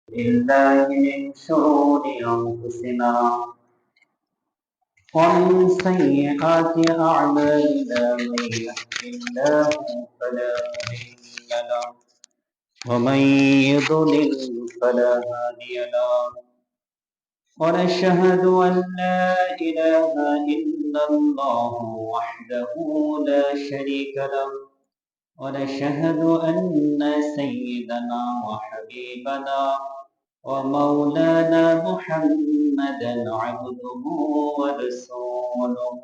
بالله من شرور أنفسنا ومن سيئات أعمالنا من يهد الله فلا مضل له ومن يضلل فلا هادي له ونشهد أن لا إله إلا الله وحده لا شريك له ونشهد أن سيدنا وحبيبنا ومولانا محمدا عبده ورسوله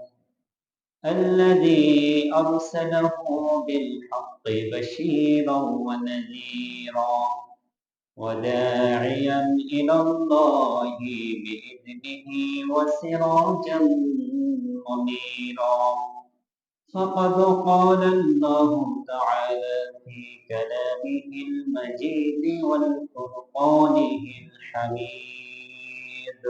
الذي أرسله بالحق بشيرا ونذيرا وداعيا إلى الله بإذنه وسراجا منيرا فقد قال الله تعالى في كلامه المجيد والفرقانه الحميد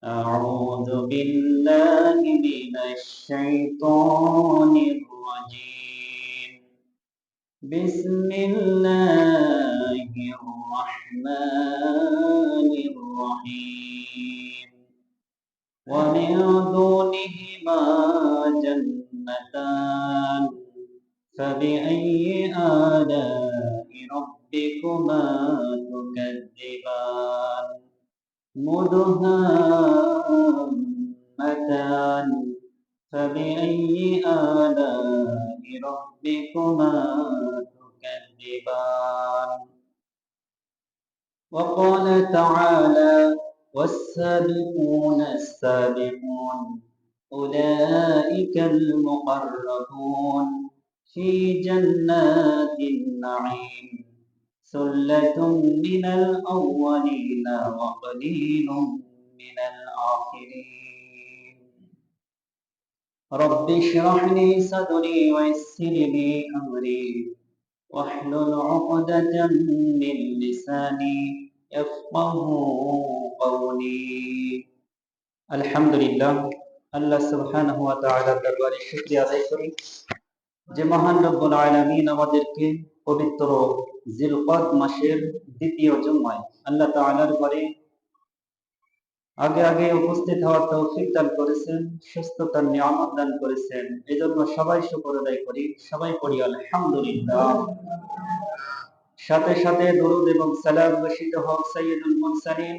أعوذ بالله من الشيطان الرجيم بسم الله الرحمن الرحيم ومن دونهما جنتان فبأي آلاء ربكما تكذبان مدهامتان فبأي آلاء ربكما تكذبان وقال تعالى والسابقون السابقون أولئك المقربون في جنات النعيم ثلة من الأولين وقليل من الآخرين رب اشرح لي صدري ويسر لي أمري واحلل عقدة من لساني يفقه قولي আলহামদুলিল্লাহ আল্লাহ সুবহানাহু ওয়া তাআলার দরবারে শুকরিয়া আদায় করি যে মহান রব্বুল আলামিন আমাদেরকে পবিত্র জিলকদ মাসের দ্বিতীয় জুমায় আল্লাহ তাআলার ঘরে আগে উপস্থিত হওয়ার তৌফিক দান করেছেন, সুস্থতার নিয়ামত দান করেছেন। এজন্য সবাই শুকর আদায় করি, সবাই পড়ি আলহামদুলিল্লাহ। সাথে সাথে দরুদ এবং সালাম বর্ষিত হোক সাইয়্যিদুল মুরসালিন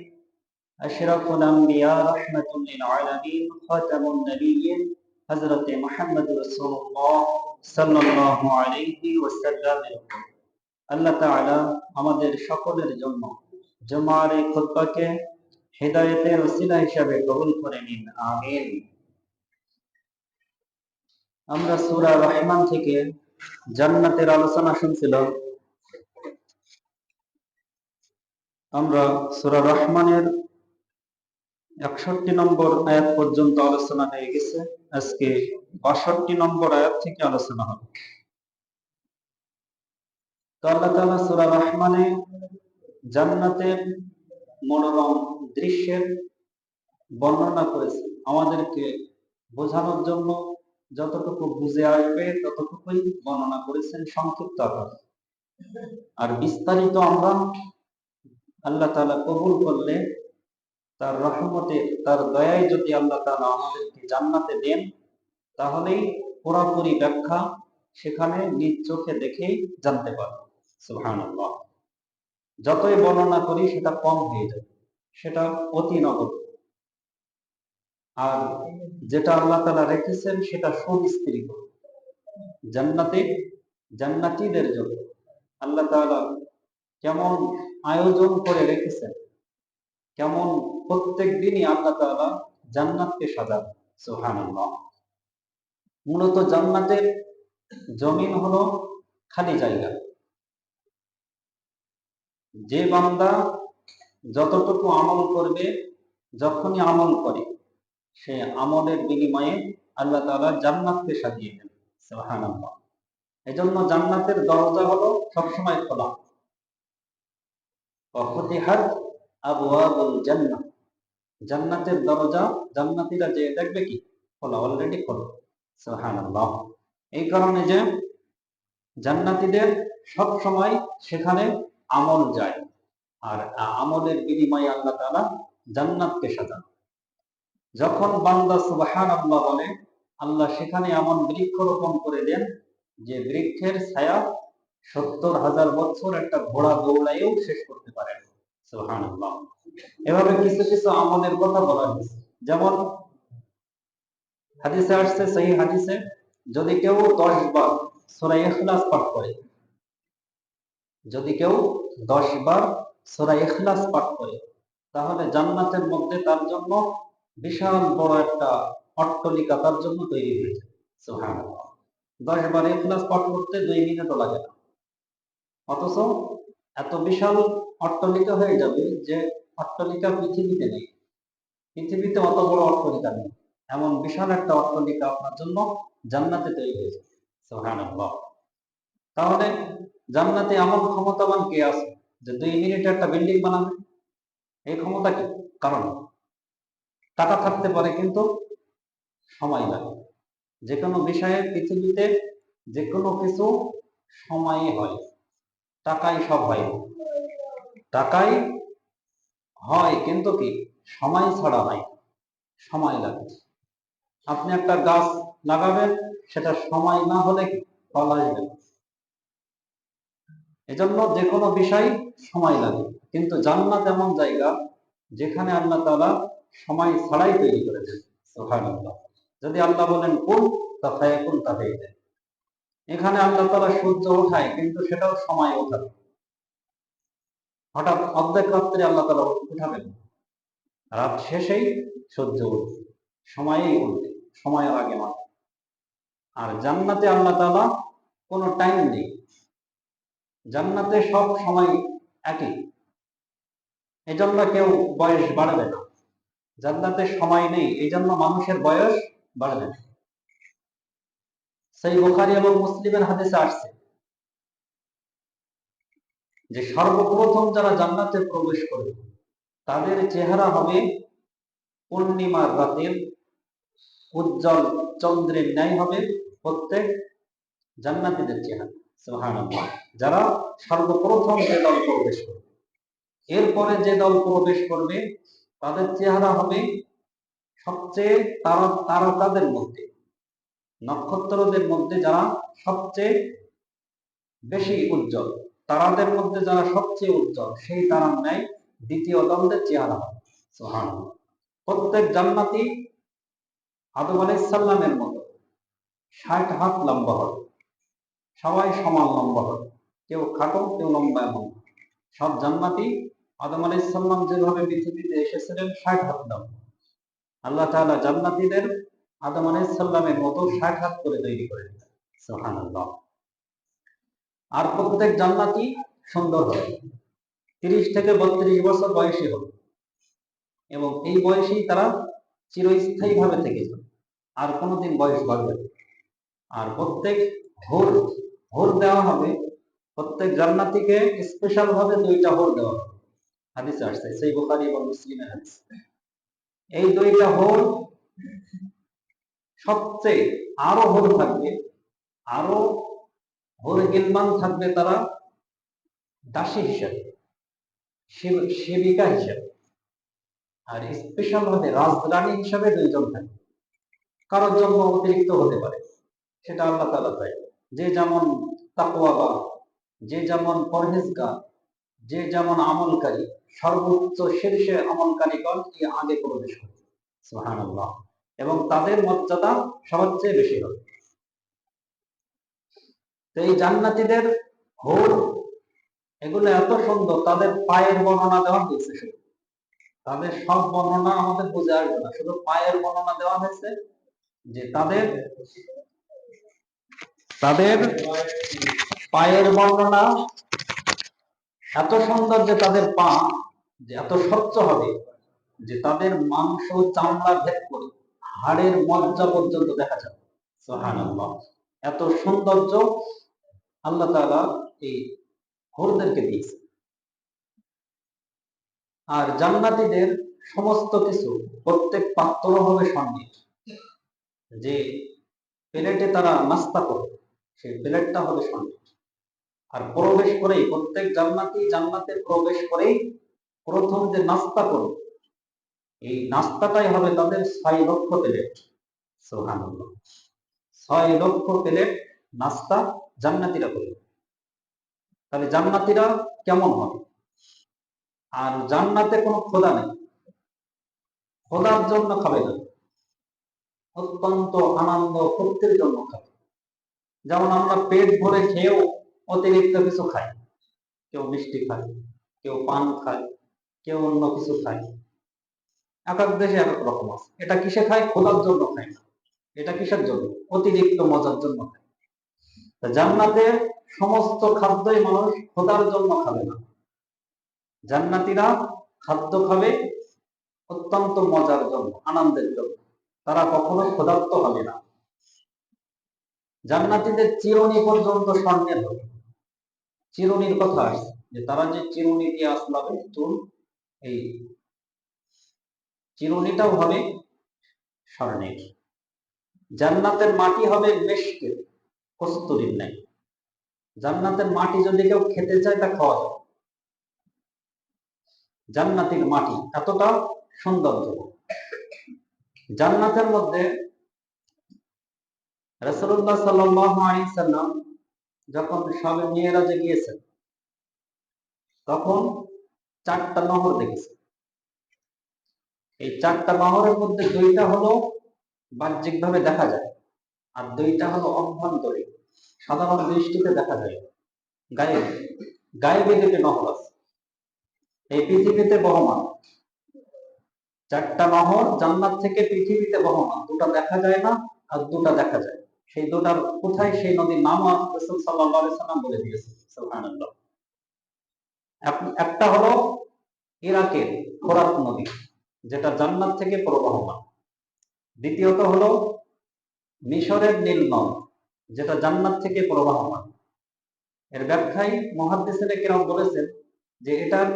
আশরাফুল আম্বিয়া রাহমাতুল লিল আলামিন খাতামুন নবিয়্যিন হযরত মুহাম্মদ রাসূলুল্লাহ সাল্লাল্লাহু আলাইহি ওয়াসাল্লাম। আল্লাহ তাআলা আমাদের সকলের জন্য জুমার এই খুতবাকে হিদায়াতের ওসিলা হিসাবে কবুল করে নিন, আমিন। আমরা সূরা রহমান থেকে জান্নাতের আলোচনা শুনছিলাম। আমরা সূরা রহমানের 61 নম্বর আয়াত পর্যন্ত আলোচনা হয়ে গেছে। আজকে 62 নম্বর আয়াত থেকে আলোচনা হবে। তো আল্লাহ তাআলা সূরা রহমানে জান্নাতের মনোরম দৃশ্যের বর্ণনা করেছে, আমাদেরকে বোঝানোর জন্য যতটুকু বুঝে আসবে ততটুকুই বর্ণনা করেছেন সংক্ষিপ্ত আকারে। আর বিস্তারিত আমরা আল্লাহ তাআলা কবুল করলে, তার রহমতে, তার দয়ায় যদি আল্লাহ তাআলা আমাদেরকে জান্নাতে দেন, তাহলেই পুরোপুরি ব্যাখ্যা সেখানে নিজ চোখে দেখেই জানতে পারবো। সুবহানাল্লাহ। যতই বর্ণনা করি সেটা কম হয়ে যাবে, সেটা অতি নগদ। আর যেটা আল্লাহ তাআলা রেখেছেন সেটা সুবিস্তৃত জান্নাতে জান্নাতীদের জন্য। আল্লাহ তাআলা কেমন আয়োজন করে রেখেছেন, কেমন প্রত্যেক দিনই আল্লাহ তাআলা জান্নাতকে সাজান। সুবহানাল্লাহ। মূলত জান্নাতের জমিন হলো খালি জায়গা। যে বান্দা যতটুকু আমল করবে, যখনই আমল করে, সে আমলের বিনিময়ে আল্লাহ তাআলা জান্নাতকে সাজিয়ে দেন। সুবহানাল্লাহ। এজন্য জান্নাতের দরজা হলো সবসময় খোলা। ফাতিহাত আবওয়াবুল জান্নাহ, জান্নাতের দরজা জান্নাতীরা যে দেখবে কি খোলা, অলরেডি খোলা। সুবহানাল্লাহ। এই কারণে যে জান্নাতীদের সব সময় সেখানে আমল যায়, আর আমলের বিনিময়ে আল্লাহ তাআলা জান্নাতকে সাজান। যখন বান্দা সুবহানাল্লাহ বলে, আল্লাহ সেখানে এমন বৃক্ষ রোপণ করে দেন যে বৃক্ষের ছায়া 70,000 বছর একটা ঘোড়া দৌড়াইও শেষ করতে পারে না। সুবহানাল্লাহ। এভাবে কিছু কিছু আমলের কথা বলা হয়েছে। যেমন হাদিসে আসছে, সহিহ হাদিসে, যদি কেউ 10 বার সূরা ইখলাস পাঠ করে, যদি কেউ 10 বার সূরা ইখলাস পাঠ করে, তাহলে জান্নাতের মধ্যে তার জন্য বিশাল বড় একটা অট্টালিকা তার জন্য তৈরি হয়েছে। সুবহানাল্লাহ। 10 বার ইখলাস পাঠ করতে 2 মিনিটও লাগে না, অথচ এত বিশাল অট্টালিকা হয়ে যাবে যে অট্টালিকা পৃথিবীতে নেই, পৃথিবীতে অত বড় অট্টালিকা নেই, এমন বিশাল একটা অট্টালিকা আপনার জন্য জান্নাতে তৈরি হয়েছে। সুবহানাল্লাহ। তাহলে জান্নাতে এমন ক্ষমতাবান কে আছে যে 2 মিনিটে একটা বিল্ডিং বানাবে? এই ক্ষমতা কি? কারণ টাকা থাকতে পারে কিন্তু সময় লাগে। যে কোনো বিষয়ে পৃথিবীতে যে কোনো কিছু সময়ে হয়, টাকাই সব হয় না। টাকাই হয় কিন্তু কি সময় ছাড়া হয়, সময় লাগে। আপনি একটা গাছ লাগাবেন, সেটা সময় না হলে ফল আসবে না। এজন্য যে কোনো বিষয় সময় লাগে, কিন্তু জান্নাত এমন জায়গা যেখানে আল্লাহ তাআলা সময় ছাড়াই তৈরি করে দেন। সুবহানাল্লাহ। যদি আল্লাহ বলেন কুন, তা ফায়াকুন, তা হয়ে যায়। এখানে আল্লাহ তাআলা সূর্য ওঠায়, কিন্তু সেটাও সময় ওঠাবে। হঠাৎ অর্ধেক রাত্রে আল্লাহ তাআলা উঠাবেন, রাত শেষেই সূর্য উঠবে, সময়েই উঠবে, সময়ের আগে মাত্র। আর জান্নাতে আল্লাহ তাআলা কোনো টাইম নেই, জান্নাতে সব সময় একই। এজন্য কেউ বয়স বাড়বে না। জান্নাতে সময় নেই, এই জন্য মানুষের বয়স বাড়বে না। সহিহ বুখারী এবং মুসলিমের হাদিসে আসছে যে সর্বপ্রথম যারা জান্নাতে প্রবেশ করবে তাদের চেহারা হবে পূর্ণিমার রাতের উজ্জ্বল চন্দ্রের ন্যায় হবে প্রত্যেক জান্নাতীদের চেহারা। সুবহানাল্লাহ। যারা সর্বপ্রথম যে দল প্রবেশ করবে, এরপরে যে দল প্রবেশ করবে তাদের চেহারা হবে সবচেয়ে তারকাদের মধ্যে, নক্ষত্রদের মধ্যে যারা সবচেয়ে বেশি উজ্জ্বল, তারাদের মধ্যে যারা সবচেয়ে উজ্জ্বল, সেই তারার ন্যায় দ্বিতীয় দলদের চেহারা হবে। সুবহানাল্লাহ। প্রত্যেক জান্নাতি আদম আলাইহিস সালামের মতো 60 হাত লম্বা হবে, সবাই সমান লম্বা হবে, কেউ খাটো কেউ লম্বা এমন। সব জান্নাতি আদম আলাইহিস সালাম যেভাবে পৃথিবীতে এসেছিলেন 60 হাত লম্বা, আল্লাহ তাআলা জান্নাতীদের আদম আলাইহিস সালামের মতো 60 হাত করে তৈরি করে দিলেন। সুবহানাল্লাহ। আর প্রত্যেক জান্নাতি সুন্দর হবে, 30 থেকে 32 বছর বয়সী হবে, এবং এই বয়সেই তারা চিরস্থায়ী ভাবে থেকে যাবে, আর কোনোদিন বয়স বাড়বে না। আর প্রত্যেক হুর হুর দেওয়া হবে, প্রত্যেক জান্নাতীকে স্পেশাল ভাবে 2টা হুর দেওয়া হবে। হাদিসে আসছে, সহিহ বুখারী এবং মুসলিমের হাদিস। এই 2টা হুর সবচেয়ে আরো হুর থাকবে, আরো হুর গিলমান থাকবে, তারা দাসী হিসেবে, সেবিকা হিসেবে। আর স্পেশাল ভাবে রাজরানী হিসেবে 2জন থাকবে। কারোর জন্য অতিরিক্ত হতে পারে, সেটা আল্লাহ তাআলা চায়। যে যেমন তাকওয়াবান, যে যেমন পরহেজগার, যে যেমন আমলকারী, সর্বোচ্চ শীর্ষে আমলকারীগণ কি আগে প্রবেশ করবে। সুবহানাল্লাহ। এবং তাদের মর্যাদা সবচেয়ে বেশি হবে। তো এই জান্নাতীদের হুর এগুলো এত সুন্দর, তাদের পায়ের বর্ণনা দেওয়া হয়েছে। শুধু তাদের সব বর্ণনা আমাদের বুঝে আসবে না, শুধু পায়ের বর্ণনা দেওয়া হয়েছে যে তাদের তাদের পায়ের বর্ণনা এত সুন্দর যে তাদের পা যে এত স্বচ্ছ হবে যে তাদের মাংস চামড়া ভেদ করে হাড়ের মজ্জা পর্যন্ত দেখা যাবে। সুবহানাল্লাহ। এত সৌন্দর্য আল্লাহ তাআলা এই হুরদেরকে দিয়েছে। আর জান্নাতীদের সমস্ত কিছু, প্রত্যেক পাত্র হবে স্বর্ণের। যে প্লেটে তারা নাস্তা করে সেই প্লেটটা হবে স্বর্ণের। আর প্রবেশ করেই প্রত্যেক জান্নাতি জান্নাতে প্রবেশ করেই প্রথম যে নাস্তা করবে, এই নাস্তাটাই হবে তাদের 6 লক্ষ প্লেট। সুবহানাল্লাহ, 6 লক্ষ প্লেট নাস্তা জান্নাতিরা করবে। তাহলে জান্নাতিরা কেমন হবে? আর জান্নাতে কোনো খোদা নেই, খোদার জন্য খাবে না, অত্যন্ত আনন্দ ফুর্তির জন্য খাবে। যেমন আমরা পেট ভরে খেয়েও অতিরিক্ত কিছু খাই, কেউ মিষ্টি খায়, কেউ পান খায়, কেউ অন্য কিছু খায়। এক এক দেশে এক এক রকম আছে। এটা কিসে খায়? খোদার জন্য খায় না। এটা কিসের জন্য? অতিরিক্ত মজার জন্য খায়। জান্নাতে সমস্ত খাদ্যই মানুষ খোদার জন্য খাবে না। জান্নাতীরা খাদ্য খাবে অত্যন্ত মজার জন্য, আনন্দের জন্য। তারা কখনো ক্ষুধার্ত হবে না। জান্নাতীদের চিরুনি পর্যন্ত স্বর্ণের হবে। চিরুনির কথা আসছে যে তারা যে চিরুনি দিয়ে আসলাবে চুল, এই চিরুনিটাও হবে স্বর্ণের। জান্নাতের মাটি হবে মেশকের, কস্তুরীর নাই। জান্নাতের মাটি যদি কেউ খেতে চায় তা খাওয়া যাবে। জান্নাতের মাটি এতটা সৌন্দর্য। জান্নাতের মধ্যে রাসূলুল্লাহ সাল্লাল্লাহু আলাইহি সাল্লাম যখন সবে মিরাজে গিয়েছেন তখন 4টা নহর দেখেছেন। এই 4টা নহরের মধ্যে 2টা হলো বাহ্যিকভাবে দেখা যায়, আর 2টা হলো অভ্যন্তরীণ, সাধারণ দৃষ্টিতে দেখা যায়। গায়েব গায়েবে 2টি নহর আছে এই পৃথিবীতে বহমান। 4টা নহর জান্নাত থেকে পৃথিবীতে বহমান, 2টা দেখা যায় না আর 2টা দেখা যায়। সেই 2টার কোথায় সেই নদীর নাম রাসূল সাল্লাল্লাহু আলাইহি সাল্লাম বলে দিয়েছেন। সুবহানাল্লাহ। একটা হলো ইরাকের ফোরাত নদী, যেটা জান্নাত থেকে প্রবাহমান। দ্বিতীয়ত হলো মিশরের নীল নদ, যেটা জান্নাত থেকে প্রবাহমান। এর ব্যাখ্যায় মুহাদ্দিসিনে কেরাম বলেছেন যে এটার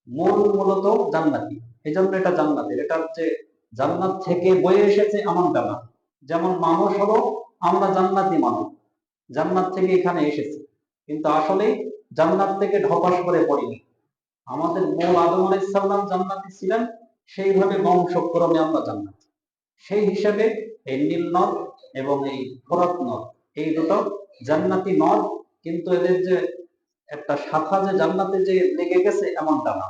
মূলত জান্নাতি, এই জন্য এটা জান্নাতের। এটা হচ্ছে জান্নাত থেকে বয়ে এসেছে এমনটা না। যেমন মানুষ হলো, আমরা জান্নাতি মানুষ, জান্নাত থেকে এখানে এসেছি, কিন্তু আসলে জান্নাত থেকে ঢপাস করে পড়িনি। আমাদের মূল আদম আলাইহিস সালাম জান্নাতি ছিলেন, সেইভাবে বংশক্রমে আমরা জান্নাতি। সেই হিসাবে এই নীল নদ এবং এই ফোরাত নদ, এই দুটো জান্নাতি নদ, কিন্তু এদের যে একটা শাখা যে জান্নাতে যে লেগে গেছে এমনটা না।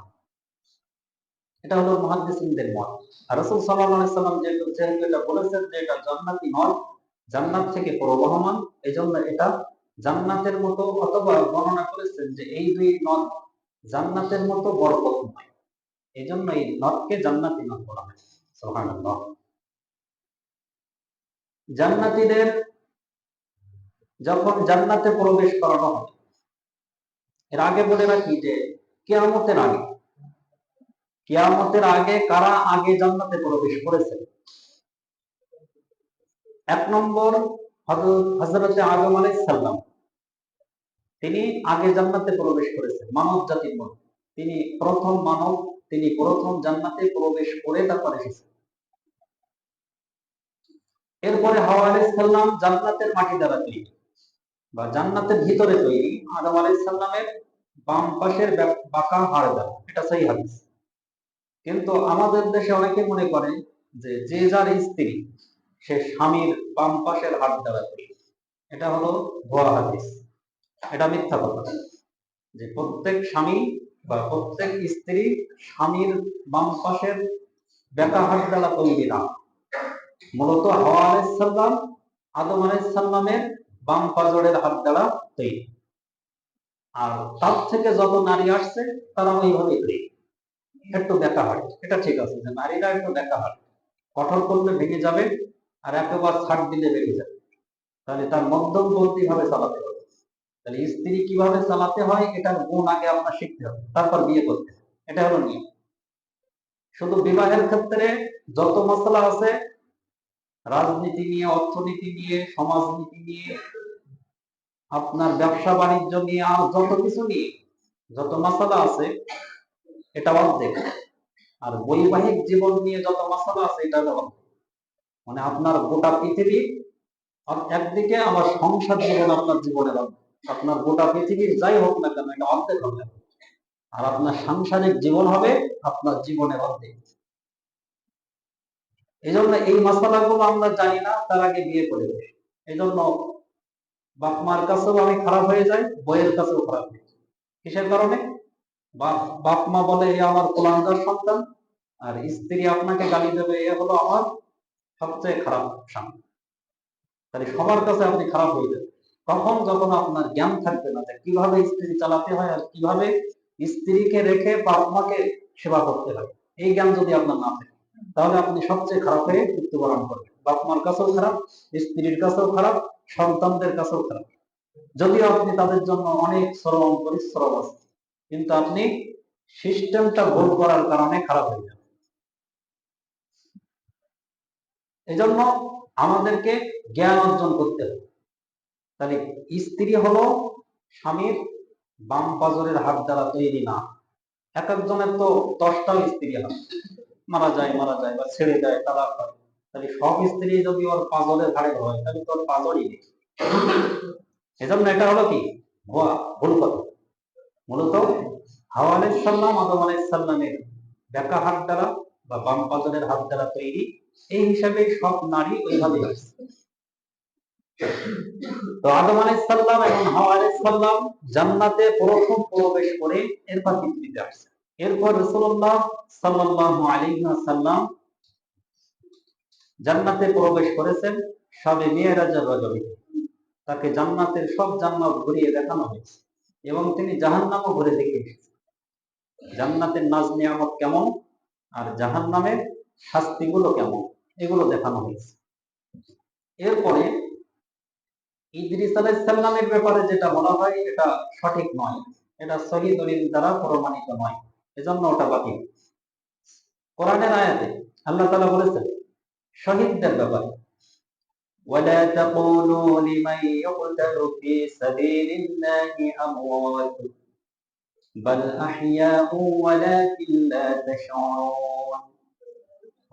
এটা হলো মুহাদ্দিসিনদের মত। আর রাসূল সাল্লাল্লাহু আলাইহি সাল্লাম যেহেতু এটা বলেছেন যে এটা জান্নাতি নদ, জান্নাত থেকে প্রবাহমান, এজন্য এটা জান্নাতের মতো, অথবা বর্ণনা করেছেন যে এই 2 নদ জান্নাতের মতো বরকতময়, এজন্য এই নদকে জান্নাতি নদ বলা হয়। সুবহানাল্লাহ। জান্নাতীদের যখন জান্নাতে প্রবেশ করানো হবে, এর আগে বলে রাখি যে কিয়ামতের আগে, কিয়ামতের আগে কারা আগে জান্নাতে প্রবেশ করেছে? 1 নম্বর হযরত আদম আলাইহিস সালাম, তিনি আগে জান্নাতে প্রবেশ করেছেন মানব জাতির মধ্যে। তিনি প্রথম মানব, তিনি প্রথম জান্নাতে প্রবেশ করে তারপর এসেছেন। এরপরে হাওয়া আলাইহিস সালাম জান্নাতের মাটি দ্বারা তৈরি বা জান্নাতের ভিতরে তৈরি, আদম আলাইহিস সালামের বাম পাশের বাঁকা হাড় দ্বারা। এটা সহিহ হাদিস। কিন্তু আমাদের দেশে অনেকে মনে করে যে যে যার স্ত্রী সে স্বামীর বাম পাশের হাড় দ্বারা তৈরি। এটা হলো ভুয়া হাদিস, এটা মিথ্যা কথা। যে প্রত্যেক স্বামী বা প্রত্যেক স্ত্রী স্বামীর বাম পাশের বেঁকা হাড় দ্বারা তৈরি না। মূলত হাওয়া আলাইহিস সালাম আদম আলাইহিস সালামের বাম পাজরের হাড় দ্বারা তৈরি। আর তার থেকে যত নারী আসছে তারা ওইভাবেই তৈরি, একটু বেঁকা হাড়। এটা ঠিক আছে যে নারীরা একটু বেঁকা হাড়, কঠোর করলে ভেঙে যাবে, আর একেবারে ছাড় দিলে ভেঙে যাবে। তাহলে তার মধ্যমপন্থী ভাবে চালাতে হবে। তাহলে স্ত্রী কিভাবে চালাতে হয় এটার গুণ আগে আপনার শিখতে হবে, তারপর বিয়ে করতে হবে। এটা হলো নিয়ম। শুধু বিবাহের ক্ষেত্রে যত মশলা আছে, রাজনীতি নিয়ে, অর্থনীতি নিয়ে, সমাজনীতি নিয়ে, আপনার ব্যবসা বাণিজ্য নিয়ে, আর যত কিছু নিয়ে যত মশলা আছে এটা অর্ধেক। আর বৈবাহিক জীবন নিয়ে যত মশলা আছে এটা হলো অর্ধেক। মানে আপনার গোটা পৃথিবী একদিকে, আবার সংসার জীবন আপনার জীবনের অর্ধেক। আপনার গোটা পৃথিবীর যাই হোক না কেন এটা অর্ধেক হবে, আর আপনার সাংসারিক জীবন হবে আপনার জীবনের অর্ধেক। এই জন্য এই মশলাগুলো আমরা জানি না, তার আগে বিয়ে করে দেয়। এই জন্য বাপ মার কাছেও আমি খারাপ হয়ে যাই, বইয়ের কাছেও খারাপ হয়ে যায়। কিসের কারণে? বাপ মা বলে এ আমার কোলাঙ্গার সন্তান, আর স্ত্রী আপনাকে গালি দেবে এ হলো আমার সবচেয়ে খারাপ স্বামী। তাহলে সবার কাছে আপনি খারাপ হয়ে যাবেন। তখন যখন আপনার জ্ঞান থাকবে না যে কিভাবে স্ত্রী চালাতে হয় আর কিভাবে স্ত্রীকে রেখে বাপ মাকে সেবা করতে হয়, এই জ্ঞান যদি আপনার না থাকে, তাহলে আপনি সবচেয়ে খারাপ হয়ে মৃত্যুবরণ করবেন। বাপ মার কাছেও খারাপ, স্ত্রীর কাছেও খারাপ, সন্তানদের কাছেও খারাপ। যদিও আপনি তাদের জন্য অনেক শ্রম পরিশ্রম আছে, কিন্তু আপনি সিস্টেমটা ভুল করার কারণে খারাপ হয়ে যাবে। এই জন্য আমাদেরকে জ্ঞান অর্জন করতে হবে। তাহলে স্ত্রী হলো স্বামীর বাম পাজরের হাত দ্বারা তৈরি না। এক একজনের তো 10টাও স্ত্রী হয়, মারা যায় বা ছেড়ে দেয়, তালাক হয়। তাহলে সব স্ত্রী যদি ওর পাজরের ঘাড়ে হয় তাহলে তোর পাজরই নেই। এজন্য এটা হলো কি ভুল কথা। মূলত হাওয়া আলাইহিস সালাম আদম আলাইহিস সালামের ব্যাকা হাত দ্বারা বা বাম পাজরের হাত দ্বারা তৈরি, এই হিসাবে সব নারী ওইভাবে আসছে। তো আদম আলাইহিস সালাম এবং হাওয়া আলাইহিস সালাম জান্নাতে প্রথম প্রবেশ করে এরপর পৃথিবীতে আসছে। এরপর রাসূলুল্লাহ সাল্লাল্লাহু আলাইহি ওয়াসাল্লাম জান্নাতে প্রবেশ করেছেন শবে মিরাজের রজবে। তাকে জান্নাতের সব জান্নাত ঘুরিয়ে দেখানো হয়েছে এবং তিনি জাহান্নামও ঘুরে দেখে এসেছেন। জান্নাতের নাজ নিয়ামত কেমন আর জাহান্নামের শাস্তিগুলো কেমন, এগুলো দেখানো হয়েছে। এরপরে ইদ্রিস আলাইহিস সালামের ব্যাপারে যেটা বলা হয় এটা সঠিক নয়, এটা সহিহ দলিল দ্বারা প্রমাণিত নয়, এজন্য ওটা বাতিল। কোরআনের আয়াতে আল্লাহ তাআলা বলেছেন শহীদদের ব্যাপারে, ওয়ালা তাকুলু লিমান ইউকতালু ফি সাবিলিল্লাহি আমওয়াত বাল আহইয়াউ ওয়ালাকিন লা তাশউরুন।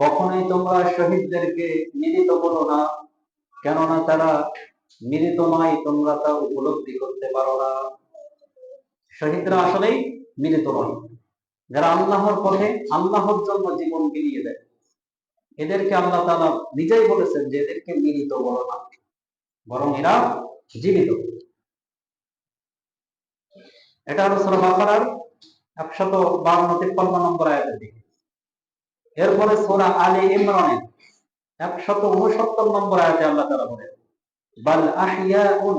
কখনোই তোমরা শহীদদেরকে মৃত বলো না, কেননা তারা মৃত নয়, তোমরা তা উপলব্ধি করতে পারো না। শহীদরা আসলেই মৃত নয়, যারা আল্লাহর পথে আল্লাহর জন্য জীবন বিলিয়ে দেয়, এদেরকে আল্লাহ তাআলা নিজেই বলেছেন যে এদেরকে মৃত বলো না, বরং এরা জীবিত। এটা হলো সূরা বাকারার 152-53 নম্বর আয়াতের দিকে। এরপরে সূরা আলে ইমরানের 169 নম্বর আয়াতে আল্লাহ তাআলা বলেন বাল আহইয়াউন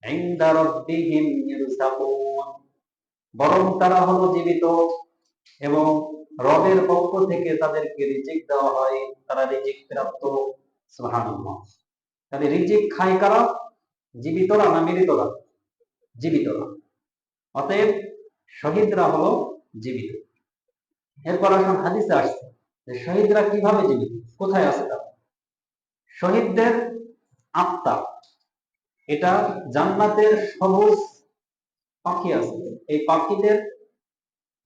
ইনদা রাব্বিহিম ইরসাকুন, বরং তারা হলো জীবিত এবং রবের পক্ষ থেকে তাদেরকে রিজিক দেওয়া হয়, তারা রিজিক প্রাপ্ত। সুবহানাল্লাহ। তাহলে রিজিক খায় কারা? জীবিতরা না মৃতরা? জীবিতরা। অতএব শহীদরা হলো জীবিত। এরপর আসুন হাদিসে আসছে যে শহীদরা কিভাবে জীবিত, কোথায় আছে তারা। শহীদদের আত্মা, এটা জান্নাতের সবুজ পাখি আছে, এই পাখিদের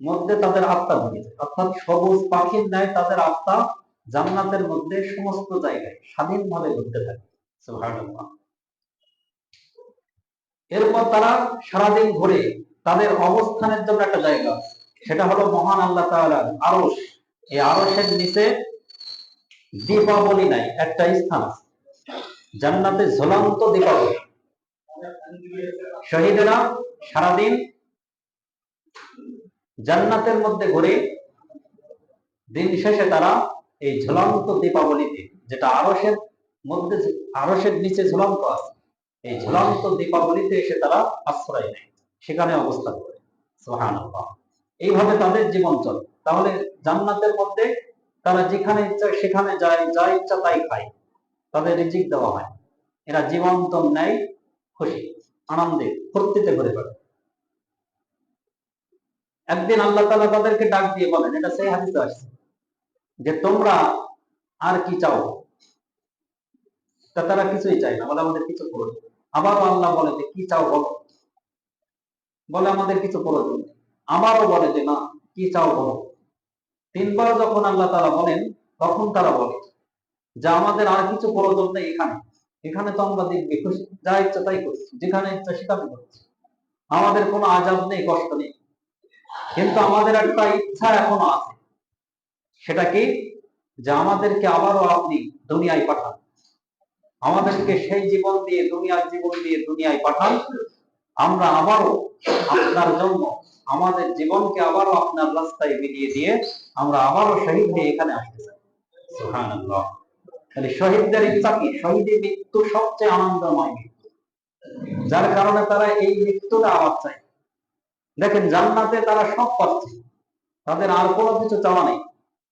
মধ্যে তাদের আত্মা ঢুকেছে, অর্থাৎ সবুজ পাখির ন্যায় তাদের আত্মা জান্নাতের মধ্যে সমস্ত জায়গায় স্বাধীনভাবে ঘুরতে থাকে। সুবহানাল্লাহ। এরপর তারা সারাদিন ঘুরে তাদের অবস্থানের জন্য একটা জায়গা, সেটা হলো মহান আল্লাহ তাআলার আরশ। এই আরশের নিচে দীপাবলি নাই একটা স্থান আছে, জান্নাতে ঝুলন্ত দীপাবলি। শহীদেরা সারাদিন জান্নাতের মধ্যে ঘুরে দিন শেষে তারা এই ঝুলন্ত দীপাবলিতে, যেটা আরশের মধ্যে আরশের নিচে ঝুলন্ত আছে, এই ঝুলন্ত দীপাবলিতে এসে তারা আশ্রয় নেয়, সেখানে অবস্থান করে। সুবহানাল্লাহ। এইভাবে তাদের জীবন চলে। তাহলে জান্নাতের মধ্যে তারা যেখানে ইচ্ছা সেখানে যায়, যা ইচ্ছা তাই খায়, তাদের রিজিক দেওয়া হয়, এরা জীবন্ত ন্যায় খুশি আনন্দে ফুর্তিতে ঘুরে বেড়ায়। একদিন আল্লাহ তাআলা তাদেরকে ডাক দিয়ে বলেন, এটা সেই হাদিসে আসছে যে তোমরা আর কি চাও? তা তারা কিছুই চায় না, বলে আমাদের কিছু প্রয়োজন। আবারও আল্লাহ বলে যে কি চাও বলো, বলে আমাদের কিছু প্রয়োজন। আবারও বলে যে না, কি চাও বলো। 3বার যখন আল্লাহ তাআলা বলেন তখন তারা বলে যে আমাদের আর কিছু প্রয়োজন নেই, এখানে এখানে তো আমরা দেখবি খুশি, যা ইচ্ছা তাই করছি, যেখানে ইচ্ছা সেখানে করছি। আমাদের কোনো আযাব নেই, কষ্ট নেই, কিন্তু আমাদের একটা ইচ্ছা এখনো আছে। সেটা কি? যে আমাদেরকে আবারও আপনি দুনিয়ায় পাঠান, আমাদেরকে সেই জীবন দিয়ে, দুনিয়ার জীবন দিয়ে দুনিয়ায় পাঠান, আমরা আবারও আপনার জন্য আমাদের জীবনকে আবারও আপনার রাস্তায় বিলিয়ে দিয়ে আমরা আবারও শহীদ হয়ে এখানে আসতে চাই। সুবহানাল্লাহ। তাহলে শহীদদের ইচ্ছা কি? শহীদের মৃত্যু সবচেয়ে আনন্দময় মৃত্যু, যার কারণে তারা এই মৃত্যুটা আবার চায়। দেখেন, জান্নাতে তারা সব পাচ্ছে, তাদের আর কোনো কিছু চাওয়া নেই।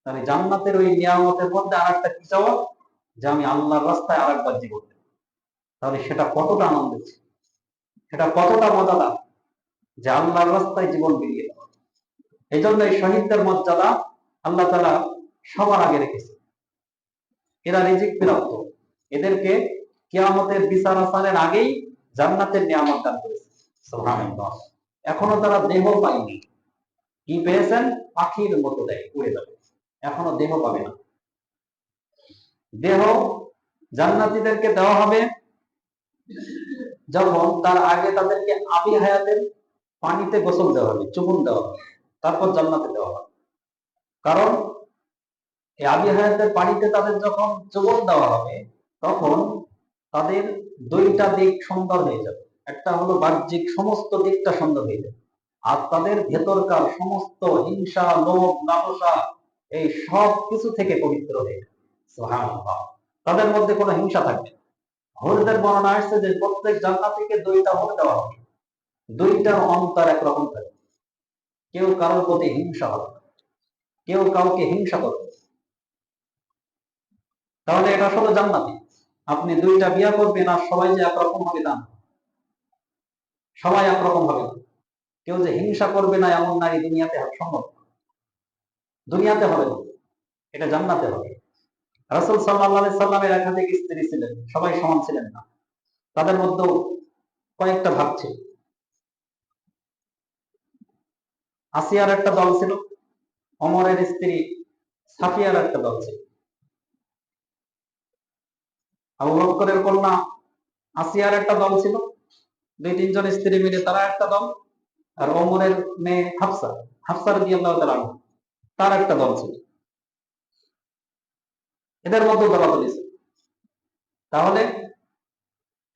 তাহলে জান্নাতের ওই নিয়ামতের মধ্যে আর একটা কি চাওয়া? যে আমি আল্লাহর রাস্তায় আর একবার জীবন দেব। তাহলে সেটা কতটা আনন্দের ছিল, সেটা কতটা মজাদার, যে আল্লাহর রাস্তায় জীবন বিলিয়ে দেওয়া। এই জন্য এই শহীদদের মর্যাদা আল্লাহ তাআলা সবার আগে রেখেছে। এরা রিজিক প্রাপ্ত, এদেরকে কিয়ামতের বিচার আসারের আগেই জান্নাতের নিয়ামত দান করেছে। সুবহানাল্লাহ। এখনো তারা দেহ পায়নি, কি পেয়েছেন? পাখির মতো দেয়, উড়ে যাবে, এখনো দেহ পাবে না। দেহ জান্নাতীদেরকে দেওয়া হবে যখন তার আগে তাদেরকে আবি হায়াতের পানিতে গোসল দেওয়া হবে, চুবুন দেওয়া হবে, তারপর জান্নাতে দেওয়া হবে। কারণ এই আবি হায়াতের পানিতে তাদের যখন চুবুন দেওয়া হবে, তখন তাদের দুইটা দিক সুন্দর হয়ে যাবে। একটা হলো বাহ্যিক সমস্ত দিকটা সুন্দর হয়ে যাবে, আর তাদের ভেতরকার সমস্ত হিংসা, লোভ, লালসা, এই সব কিছু থেকে পবিত্র হয়ে যাবে। সুবহানাল্লাহ। তাদের মধ্যে কোনো হিংসা থাকবে না। হুজুরদের বর্ণনা আসছে যে প্রত্যেক জান্নাতীকে দুইটা হুর দেওয়া হবে, দুইটার অন্তর একরকম থাকবে। কেউ কারোর প্রতি হিংসা হবে না, কেউ কাউকে হিংসা করবে। তাহলে এটা আসলে জান্নাতি। আপনি দুইটা বিয়া করবেন আর সবাই যে একরকম হবে তা না, সবাই একরকম হবে না। কেউ যে হিংসা করবে না এমন নারী দুনিয়াতে সম্ভব না। দুনিয়াতে হবে না, এটা জান্নাতে হবে। রাসূল সাল্লাল্লাহু আলাইহি সাল্লামের একাধিক স্ত্রী ছিলেন, সবাই সমান ছিলেন না, তাদের মধ্যে কয়েকটা ভাগ ছিল। আসিয়ার একটা দল ছিল, ওমরের স্ত্রী সাফিয়ার একটা দল ছিল, আবু বকরের কন্যা আসিয়ার একটা দল ছিল, দুই তিনজন স্ত্রী মিলে তারা একটা দল, আর ওমরের মেয়ে হাফসা, হাফসা রাদিয়াল্লাহু তাআলা আনহা, তার একটা দল ছিল। এদের মধ্যে দলাদলি ছিল। তাহলে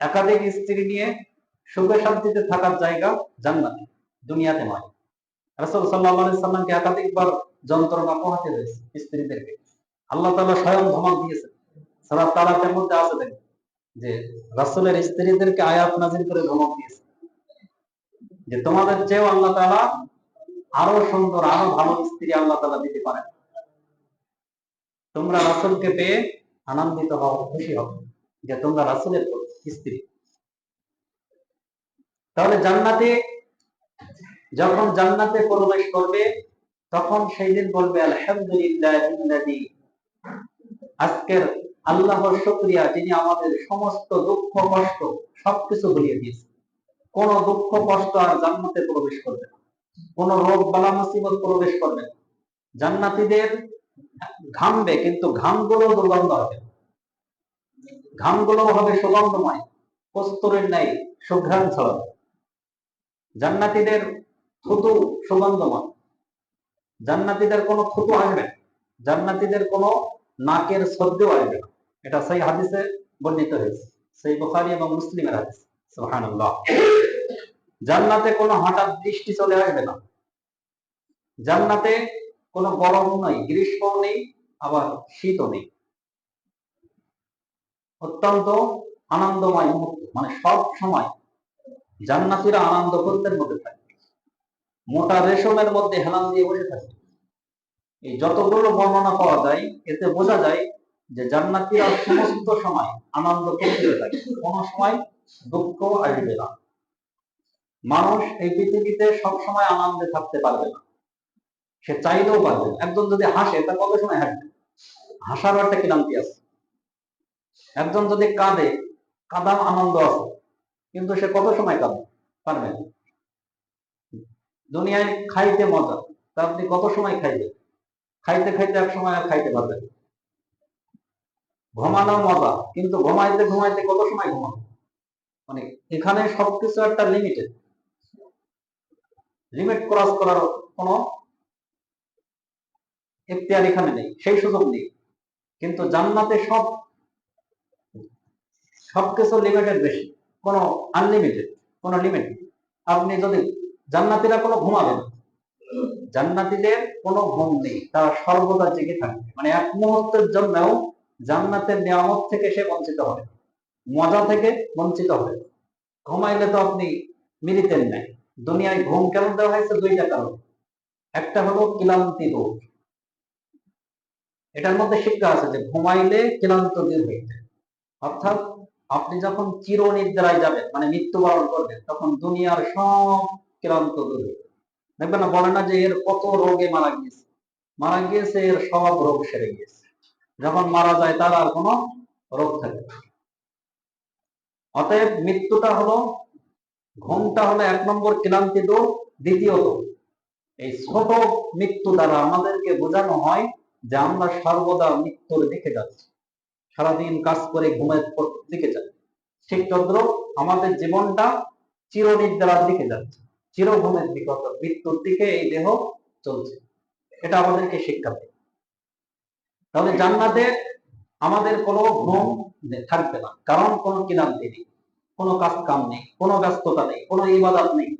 একাধিক স্ত্রী নিয়ে সুখে শান্তিতে থাকার জায়গা জান্নাতে, দুনিয়াতে নয়। রাসূল সাল্লাল্লাহু আলাইহি সাল্লামকে একাধিকবার যন্ত্রণা পোহাতে হয়েছে স্ত্রীদেরকে। আল্লাহ তাআলা স্বয়ং ধমক দিয়েছেন। সূরা তালাকের মধ্যে আছে, দেখেন যে রাসূলের স্ত্রীদেরকে আয়াত নাযিল করে ধমক দিয়েছে যে তোমাদের চেয়েও আল্লাহ তাআলা আরো সুন্দর, আরো ভালো স্ত্রী আল্লাহ তাআলা দিতে পারেন। তোমরা রাসূলকে পেয়ে আনন্দিত হও, খুশি হও যে তোমরা রাসূলের স্ত্রী। তাহলে জান্নাতে, যখন জান্নাতে প্রবেশ করবে, তখন সেই দিন বলবে আলহামদুলিল্লাহিল্লাযী, আজকের আল্লাহর শুকরিয়া যিনি আমাদের সমস্ত দুঃখ কষ্ট সবকিছু ভুলিয়ে দিয়েছেন। কোন দুঃখ কষ্ট আর জান্নাতে প্রবেশ করবে না, কোন রোগ বালা মুসিবত প্রবেশ করবে না। জান্নাতীদের ঘামবে, কিন্তু ঘামগুলো দুর্গন্ধ হবে, ঘামগুলো হবে সুগন্ধময়, কস্তুরীর ন্যায় সুঘ্রাণ ছড়াবে। জান্নাতীদের থুতু সুগন্ধময়, জান্নাতীদের কোনো থুতু আসবে না, জান্নাতীদের কোনো নাকের শব্দও আসবে না। এটা সেই হাদিসে বর্ণিত হয়েছে, সেই বুখারী এবং মুসলিমের হাদিস। সুবহানাল্লাহ। জান্নাতে কোনো হঠাৎ বৃষ্টি চলে আসবে না, জান্নাতে কোনো গরম নেই, গ্রীষ্মও নেই, আবার শীতও নেই। অত্যন্ত আনন্দময় মুহূর্ত, মানে সব সময় জান্নাতীরা আনন্দ করতে মধ্যে থাকে, মোটা রেশমের মধ্যে হেলান দিয়ে বসে থাকে। এই যতগুলো বর্ণনা পাওয়া যায়, এতে বোঝা যায় যে জান্নাতীরা সমস্ত সময় আনন্দ করতে থাকে, কোনো সময় দুঃখ আসবে না। মানুষ এই পৃথিবীতে সব সময় আনন্দে থাকতে পারবে না, সে চাইলেও পারবে না। একজন যদি হাসে, তা কত সময় হাসবে? হাসারও একটা ক্লান্তি আছে। একজন যদি কাঁদে, কাঁদার আনন্দ আছে, কিন্তু সে কত সময় কাঁদবে? পারবে না। দুনিয়ায় খাইতে মজা, তা আপনি কত সময় খাইবেন? খাইতে খাইতে এক সময় আর খাইতে পারবেন। ঘুমানো মজা, কিন্তু ঘুমাইতে ঘুমাইতে কত সময় ঘুমাবো? মানে এখানে সবকিছু একটা লিমিটেড। লিমিট ক্রস করার কোনো এখতিয়ার এখানে নেই, সেই সুযোগ নেই। কিন্তু জান্নাতে সবকিছু লিমিটেড বেশি, কোনো আনলিমিটেড, কোনো লিমিট নেই। আপনি যদি জান্নাতীরা কোনো ঘুমাবে না, জান্নাতীদের কোনো ঘুম নেই, তারা সর্বদা জেগে থাকবে, মানে এক মুহূর্তের জন্যও জান্নাতের নিয়ামত থেকে সে বঞ্চিত হবে, মজা থেকে বঞ্চিত হবে। ঘুমাইলে তো আপনি মিলিতেন নাই। দুনিয়ায় ঘুম কেন দেওয়া হয়েছে? দুইটা কারণ। একটা হলো ক্লান্তি দূর, এটার মধ্যে শিক্ষা আছে যে ঘুমাইলে ক্লান্ত দূর হয়ে যায়। অর্থাৎ আপনি যখন চির নিদ্রায় যাবেন, মানে মৃত্যুবরণ করবেন, তখন দুনিয়ার সব ক্লান্ত দূর হয়ে যাবে। দেখবেন না, বলে না যে এর কত রোগে মারা গিয়েছে, এর সব রোগ সেরে গিয়েছে। যখন মারা যায় তার আর কোনো রোগ থাকে না। অতএব মৃত্যুটা হলো, ঘুমটা হলো এক নম্বর ক্লান্তি দূর। দ্বিতীয়ত, এই ছোট মৃত্যু দ্বারা আমাদেরকে বোঝানো হয় যে আমরা সর্বদা মৃত্যুর দিকে যাচ্ছি, সারাদিন কাজ করে ঘুমের দিকে যাচ্ছি। ঠিক তদ্রুপ আমাদের জীবনটা চিরনিদ্রার দিকে যাচ্ছে, চির ঘুমের দিকে, অর্থাৎ মৃত্যুর দিকে এই দেহ চলছে। এটা আমাদেরকে শিক্ষা দেয়। তাহলে জান্নাতে আমাদের কোনো ঘুম থাকবে না, কারণ কোনো ক্লান্তি নেই, কোনো কাজ কাম নেই, কোনো ব্যস্ততা নেই, কোনো ইবাদত নেই।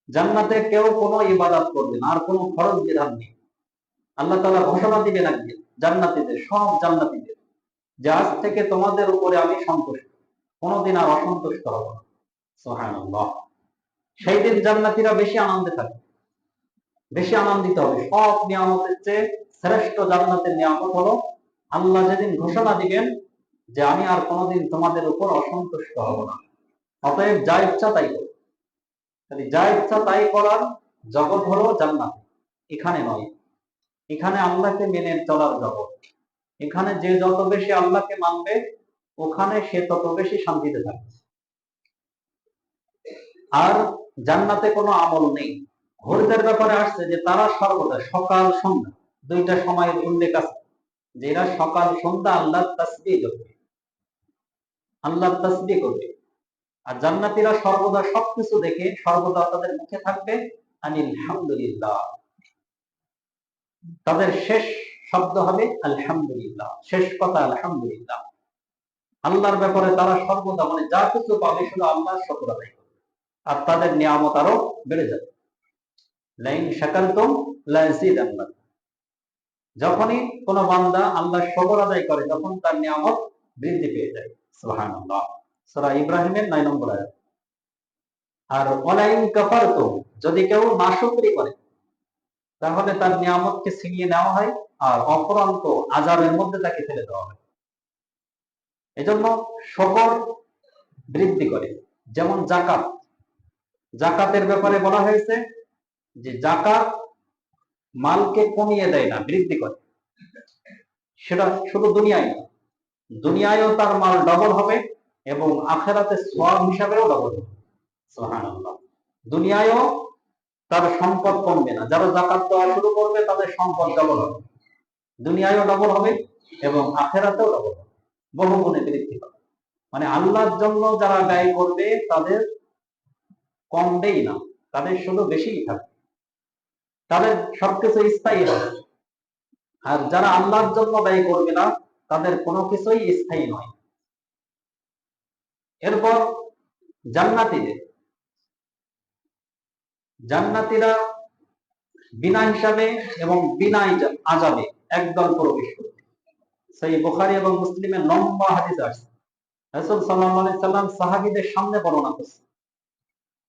জান্নাতে কেউ কোনো ইবাদত করবে না, আর কোনো ফরজ বিধান নেই। আল্লাহ তাআলা ঘোষণা দিবেন একদিন জান্নাতীদের, সব জান্নাতীদের, যে আজ থেকে তোমাদের উপরে আমি সন্তুষ্ট, কোনোদিন আর অসন্তুষ্ট হব না। সুবহানাল্লাহ। সেই দিন জান্নাতীরা বেশি আনন্দে থাকবে, বেশি আনন্দিত হবে। সব নিয়ামতের চেয়ে শ্রেষ্ঠ জান্নাতের নিয়ামত হলো আল্লাহ যেদিন ঘোষণা দিবেন যে আমি আর কোনোদিন তোমাদের উপর অসন্তুষ্ট হব না। অতএব যা ইচ্ছা তাই করো। যা ইচ্ছা তাই করার জগৎ হলো জান্নাত, এখানে নয়। এখানে আল্লাহকে মেনে চলার জগৎ। এখানে যে যত বেশি আল্লাহকে মানবে, ওখানে সে তত বেশি শান্তিতে থাকবে। আর জান্নাতে কোনো আমল নেই। হুরদের ব্যাপারে আসছে যে তারা সর্বদা সকাল সন্ধ্যা দুইটা সময়ের উল্লেখ আছে, যে এরা সকাল সন্ধ্যা আল্লাহ তাসবিহ করবে, আল্লাহ তাসবিহ করবে। আর জান্নাতীরা সর্বদা সবকিছু দেখে সর্বদা তাদের মুখে থাকবে আলহামদুলিল্লাহ। তাদের শেষ শব্দ হবে আলহামদুলিল্লাহ, শেষ কথা আলহামদুলিল্লাহ। আল্লাহর ব্যাপারে তারা সর্বদা, মানে যা কিছু পাবে শুধু আল্লাহর শুকর আদায় করবে, আর তাদের নিয়ামত আরো বেড়ে যাবে। লাইন শাকারতুম লাযিদান্নাকুম। যখনই কোন বান্দা আল্লাহর শুকর আদায় করে, তখন তার নিয়ামত বৃদ্ধি পেয়ে যায়। সুবহানাল্লাহ। সূরা ইব্রাহিমের 9 নম্বর আয়াত। আর ওয়ালাইন কাফারতুম, যদি কেউ নাশকরি করে, তাহলে তার নিয়ামতকে ছিনিয়ে নেওয়া হয় আর অপরন্ত আযাবের মধ্যে তাকে ফেলে দেওয়া হয়। এজন্য শুকর বৃদ্ধি করে। যেমন যাকাত, যাকাতের ব্যাপারে বলা হয়েছে যে যাকাত মালকে কমিয়ে দেয় না, বৃদ্ধি করে। সেটা শুধু দুনিয়ায় না, দুনিয়ায়ও তার মাল ডবল হবে এবং আখেরাতে সওয়াব হিসাবেও ডবল হবে। সুবহানাল্লাহ। দুনিয়ায়ও তার সম্পদ কমবে না, যারা যাকাত দেওয়া শুরু করবে তাদের সম্পদ ডবল হবে, দুনিয়ায়ও ডবল হবে এবং আখেরাতেও ডবল হবে, বহু গুণে বৃদ্ধি পাবে। মানে আল্লাহর জন্য যারা ব্যয় করবে তাদের কমবেই না, তাদের শুধু বেশিই থাকবে, তাদের সবকিছু স্থায়ী হবে। আর যারা আল্লাহর জন্য ব্যয় করবে না, তাদের কোনো কিছুই স্থায়ী নয়। এরপর জান্নাতীদের, জান্নাতীরা বিনা হিসাবে এবং বিনা আযাবে একদল প্রবেশ করবে। সেই বুখারী এবং মুসলিমের লম্বা হাদিস আছে। রাসূল সাল্লাল্লাহু আলাইহি সাল্লাম সাহাবীদের সামনে বর্ণনা করছেন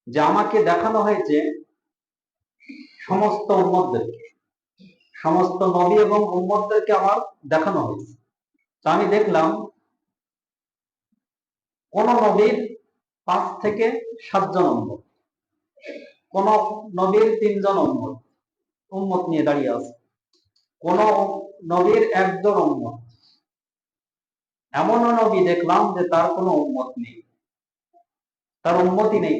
যে আমাকে দেখানো হয়েছে সমস্ত উম্মতদেরকে, সমস্ত নবী এবং উম্মতদেরকে আমার দেখানো হয়েছে। তো আমি দেখলাম কোন নবীর 5 থেকে 7 জন উম্মত, কোন নবীর 3 জন উম্মত নিয়ে দাঁড়িয়ে আছে, কোন নবীর 1 জন উম্মত। এমনও নবী দেখলাম যে তার কোনো উম্মত নেই, তার উম্মতই নেই।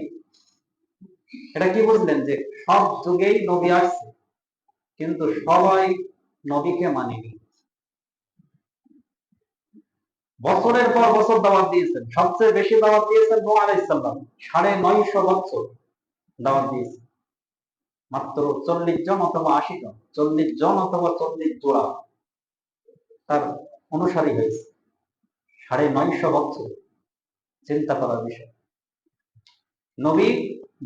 এটা কি বুঝলেন? যে সব যুগেই নবী আসছে, কিন্তু সবাই নবীকে মানেনি। বছরের পর বছর দাওয়াত দিয়েছেন, সবচেয়ে বেশি দাওয়াত দিয়েছেন নূহ আলাইহিস সালাম, 950 বছর দাওয়াত দিয়েছেন। মাত্র 40 জন অথবা 80 জন, 40 জন অথবা 40 জোড়া তার অনুসারী হয়েছে 950 বছর। চিন্তা করার বিষয়। নবী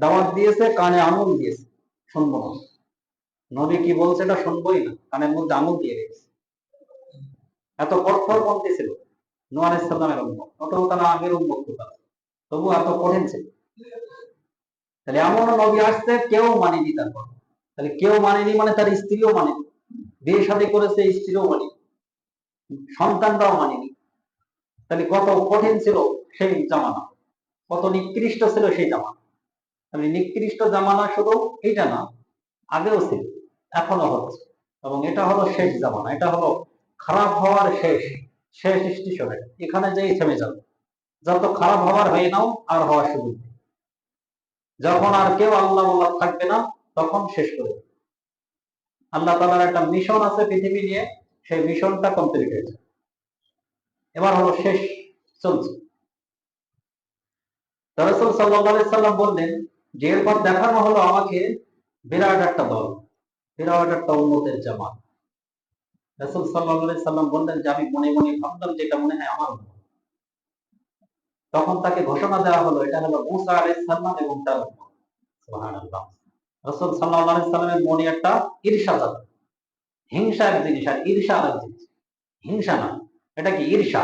দাওয়াত দিয়েছে, কানে আঙুল দিয়েছে, শুনবো না। নবী কি বলছে এটা শুনবোই না, কানের মধ্যে আঙুল দিয়ে রেখেছে। এত কঠোরপন্থী ছিল নূহ আলাইহিস সালামের উম্মত, অথবা তারা আগের উম্মত ছিল, তবু এত কঠিন ছিল। তাহলে এমন নবী আসছে কেউ মানেনি তারপর। তাহলে কেউ মানেনি মানে তার স্ত্রীও মানেনি, বিয়ে শাদী করেছে স্ত্রীও মানেনি, সন্তানরাও মানেনি। তাহলে কত কঠিন ছিল সেই জামানা, কত নিকৃষ্ট ছিল সেই জামানা। তাহলে নিকৃষ্ট জামানা শুধু এইটা না, আগেও ছিল, এখনো হচ্ছে, এবং এটা হলো শেষ জামানা। এটা হলো খারাপ হওয়ার শেষ শেষ স্টেশন। এখানে যেই থেমে যাবে, যত খারাপ হওয়ার হয়ে নাও, আর হওয়ার সুযোগ নেই। যখন আর কেউ আল্লাহ বলা থাকবে না, তখন শেষ করে দেবে। আল্লাহ তাআলার একটা মিশন আছে পৃথিবী নিয়ে, সেই মিশনটা কমপ্লিট হয়েছে, এবার হলো শেষ চলছে। রাসূল সাল্লাল্লাহু আলাইহি সাল্লাম বললেন যে এরপর দেখানো হলো আমাকে বিরাট একটা দল, বিরাট একটা উম্মতের জামাত। রাসূল সাল্লাল্লাহু আলাইহি সাল্লাম বললেন যে আমি মনে মনে ভাবলাম যে এটা মনে হয় আমার উম্মত। তখন তাকে ঘোষণা দেওয়া হলো এটা হলো মুসা আলাইহিস সালাম এবং তার উম্মত। সুবহানাল্লাহ। রাসূল সাল্লাল্লাহু আলাইহি সাল্লামের মনে একটা ঈর্ষা জাগে। হিংসা এক জিনিস আর ঈর্ষা আরেক জিনিস। হিংসা না, এটা কি ঈর্ষা,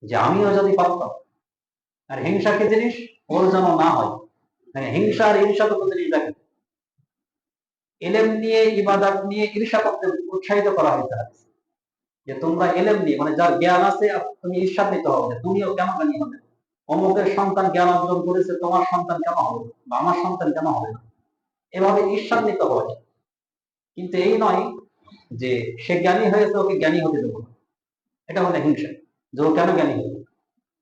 যে আমিও যদি পারতাম। আর হিংসা কি জিনিস, ওর যেন না হয়। মানে হিংসা আর ঈর্ষা তো জিনিস দেখেন। ইলম নিয়ে ইবাদত নিয়ে ঈর্ষা করতে উৎসাহিত করা হয়েছে যে তোমরা ইলম নিয়ে, মানে যার জ্ঞান আছে তুমি ঈর্ষান্বিত হবে, তুমিও কেন জানি হবে, অমুকের সন্তান জ্ঞান অর্জন করেছে, তোমার সন্তান কেন হবে বা আমার সন্তান কেন হবে না, এভাবে ঈর্ষান্বিত হয়। কিন্তু এই নয় যে সে জ্ঞানী হয়েছে ওকে জ্ঞানী হতে দেবো না, এটা হলো হিংসা। যে ও কেন জ্ঞানী হবে,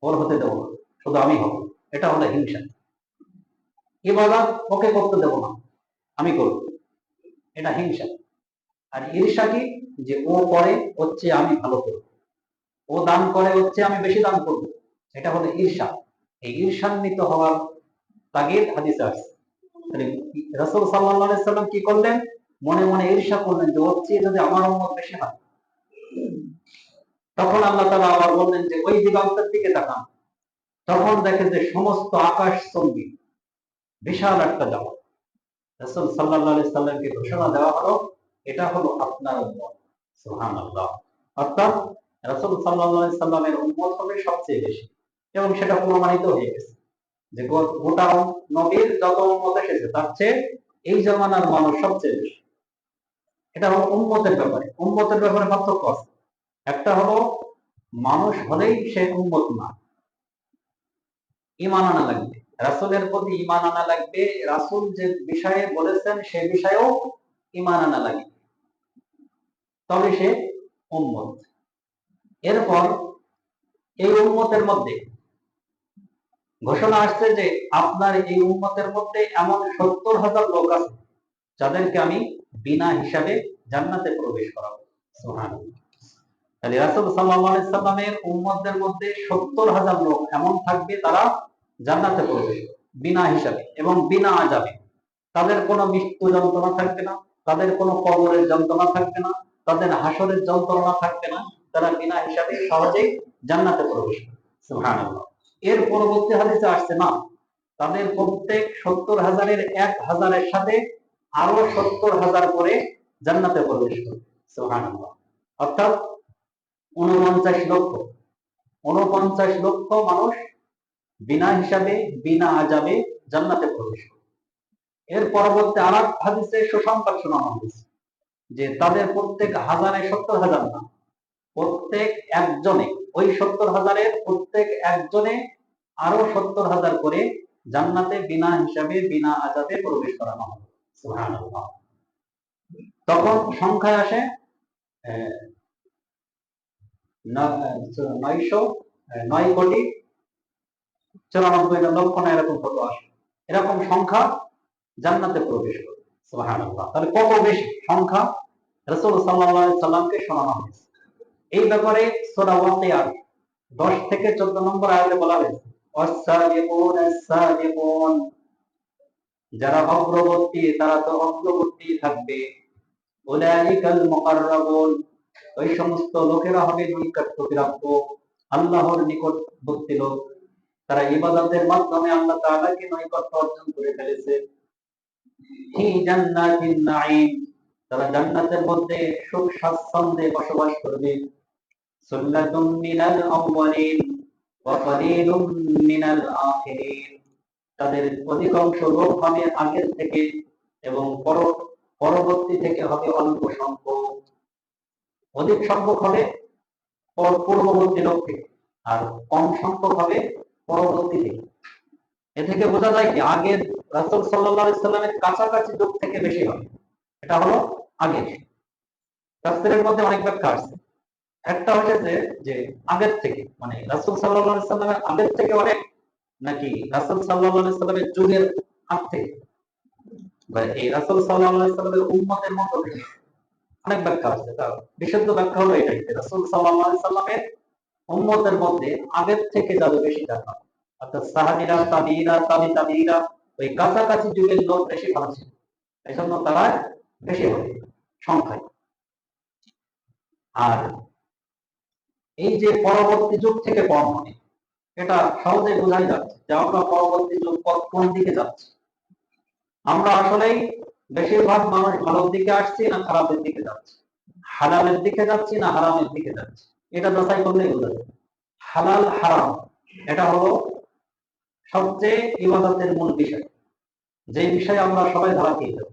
ওর হতে দেবো না, শুধু আমি হব, এটা হলো হিংসা। ইবাদত ওকে করতে দেবো না, আমি করব, এটা হিংসা। আর ঈর্ষা কি, যে ও করে হচ্ছে আমি ভালো করব, ও দান করে হচ্ছে আমি বেশি দান করব, এটা হলো ঈর্ষা। এই ঈর্ষান্বিত হওয়ার তাগিদ হাদিসে আছে। রাসূল সাল্লাল্লাহু আলাইহি সাল্লাম কি করলেন, মনে মনে ঈর্ষা করলেন যে ওর চেয়ে যদি আমার উম্মত বেশি হয়। তখন আল্লাহ তাআলা আবার বললেন যে ওই দিগন্তের দিকে তাকান। তখন দেখে যে সমস্ত আকাশ চুম্বি বিশাল একটা জামাত। রাসূল সাল্লাল্লাহু আলাইহি সাল্লামকে ঘোষণা দেওয়া হলো এটা হলো আপনার উম্মত। সুবহানাল্লাহ। অর্থাৎ রাসূল সাল্লাল্লাহু আলাইহি সাল্লামের উম্মত হবে সবচেয়ে বেশি, এবং সেটা প্রমাণিত হয়ে গেছে যে গোটা নবীর যত উম্মত এসেছে তার চেয়ে এই জামানার মানুষ সবচেয়ে বেশি। এটা হলো উম্মতের ব্যাপারে। উম্মতের ব্যাপারে পার্থক্য আছে। একটা হলো মানুষ হলেই সে উম্মত না, ঈমান আনা লাগবে, রাসূলের প্রতি ঈমান আনা লাগবে, রাসূল যে বিষয়ে বলেছেন সে বিষয়েও ঈমান আনা লাগবে, তবে সে উম্মত। এরপর এই উম্মতের মধ্যে ঘোষণা আসছে যে আপনার এই উম্মতের মধ্যে এমন 70,000 লোক আছে যাদেরকে আমি বিনা হিসাবে জান্নাতে প্রবেশ করাবো। সুবহানাল্লাহ। তাহলে রাসূল সাল্লাল্লাহু আলাইহি সাল্লামের উম্মতদের মধ্যে 70,000 লোক এমন থাকবে তারা জান্নাতে প্রবেশ বিনা হিসাবে এবং বিনা আযাবে। তাদের কোনো মৃত্যু যন্ত্রণা থাকবে না, তাদের কোনো কবরের যন্ত্রণা থাকবে না, তাদের হাসরের যন্ত্রণা থাকবে না, তারা বিনা হিসাবে সহজেই জান্নাতে প্রবেশ করবে। সুবহানাল্লাহ। এর পরবর্তী হাদিসে আসছে না, তাদের প্রত্যেক 70,000-এর 1,000-এর সাথে আরো 70,000 করে জান্নাতে প্রবেশ করবে। সুবহানাল্লাহ। অর্থাৎ 49 লক্ষ, 49 লক্ষ মানুষ বিনা হিসাবে বিনা আযাবে জান্নাতে প্রবেশ করবে। এর পরবর্তী আরেক হাদিসে সুসংবাদ শোনানো হয়েছে যে তাদের প্রত্যেক হাজারে 70,000 না, প্রত্যেক একজনে, ওই 70,000-এর প্রত্যেক একজনে আরো 70,000 করে জান্নাতে বিনা হিসাবে বিনা আযাবে প্রবেশ করানো হবে। সুবহানাল্লাহ। তখন সংখ্যায় আসে 9,9,94,00,000 না, এরকম কত আসে, এরকম সংখ্যা জান্নাতে প্রবেশ করবে। সুবহানাল্লাহ। তাহলে কত বেশি সংখ্যা রাসূল সাল্লাল্লাহু আলাইহি সাল্লামকে শোনানো হয়েছে। এই ব্যাপারে সূরা ওয়াকিয়ার 10 থেকে 14 নম্বর আয়াতে বলা হয়েছে, ওয়াস-সাবিকুনা আস-সাবিকুন, যারা অগ্রবর্তী তারা তো অগ্রবর্তী থাকবে। উলাইকাল মুকাররাবুন, ওই সমস্ত লোকেরা হবে নৈকট্যপ্রাপ্ত, আল্লাহর নিকটবর্তী লোক। তারা ইবাদতের মাধ্যমে আল্লাহ তাআলাকে নৈকট্য অর্জন করে ফেলেছে। ফি জান্নাতিন নাঈম, তারা জান্নাতের মধ্যে সুখ স্বাচ্ছন্দ্যে বসবাস করবে। সুল্লাতুম মিনাল আউয়ালিন ওয়া কালিলুম মিনাল আখিরিন, তাদের অধিকাংশ লোক হবে আগের থেকে এবং পরবর্তী থেকে হবে অল্প সংখ্যক। অধিক সংখ্যক হবে পূর্ববর্তী লোক থেকে, আর কম সংখ্যক হবে পরবর্তী থেকে। এ থেকে বোঝা যায় কি আগের রাসূল সাল্লাল্লাহু আলাইহি সাল্লামের কাছাকাছি যুগ থেকে বেশি হবে। এটা হলো আগের। তাফসীরের মধ্যে অনেক ব্যাখ্যা আছে। একটা হচ্ছে যে আগের থেকে মানে রাসূল সাল্লাল্লাহু আলাইহি সাল্লামের আগের থেকে অনেক, নাকি রাসূল সাল্লাল্লাহু আলাইহি সাল্লামের যুগের আগ থেকে, বা এই রাসূল সাল্লাল্লাহু আলাইহি সাল্লামের উম্মতের মধ্যে থেকে। অনেক ব্যাখ্যা আছে। তার বিশুদ্ধ ব্যাখ্যা হলো এটাই যে রাসূল সাল্লাল্লাহু আলাইহি সাল্লামের উম্মতের মধ্যে আগের থেকে যাবে বেশি টাকা, অর্থাৎ সাহাবীরা তাবিঈরা তাবিঈরা ওই কাছাকাছি যুগের লোক বেশি ভালো ছিল, এই জন্য তারা বেশি হবে সংখ্যায়। আর এই যে পরবর্তী যুগ থেকে কম হবে, এটা সহজে বোঝাই যাচ্ছে যে আমরা পরবর্তী যুগ কোন দিকে যাচ্ছি। আমরা আসলেই বেশিরভাগ মানুষ ভালোর দিকে আসছি না খারাপের দিকে যাচ্ছি, হালালের দিকে যাচ্ছি না হারামের দিকে যাচ্ছি, এটা যাচাই করলেই বোঝা যাবে। হালাল হারাম এটা হলো সবচেয়ে ইবাদতের মূল বিষয়, যে বিষয়ে আমরা সবাই ধরা খেয়ে যাব।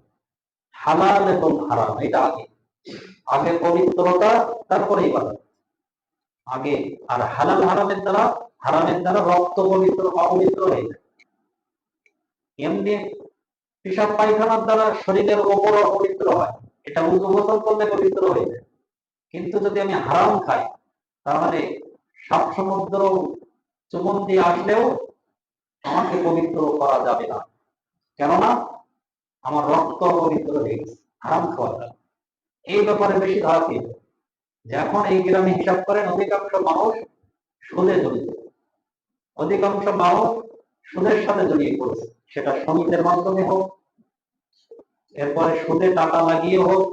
হালাল এবং হারাম এটা আগে, আগে পবিত্রতা তারপরে ইবাদত আগে। আর হালাল হারামের দ্বারা রক্ত পবিত্র অপবিত্র হয়ে যায়। এমনি পেশাব পায়খানার দ্বারা শরীরের ওপর অপবিত্র হয়, এটা উযু গোসল করলে পবিত্র হয়ে যায়। কিন্তু যদি আমি হারাম খাই তাহলে সাত সমুদ্র চুম্বন দিয়ে আসলেও আমাকে পবিত্র করা যাবে না, কেননা আমার রক্ত পবিত্র হয়ে গেছে হারাম খাওয়াটা। এই ব্যাপারে বেশি ধরা খেয়ে যায়। যে এখন এই গ্রামে হিসাব করেন অধিকাংশ মানুষ সুদে জড়িত, অধিকাংশ মানুষ সুদের সাথে জড়িয়ে পড়েছে, সেটা সমিতির মাধ্যমে হোক, এরপরে সুদে টাকা লাগিয়ে হোক,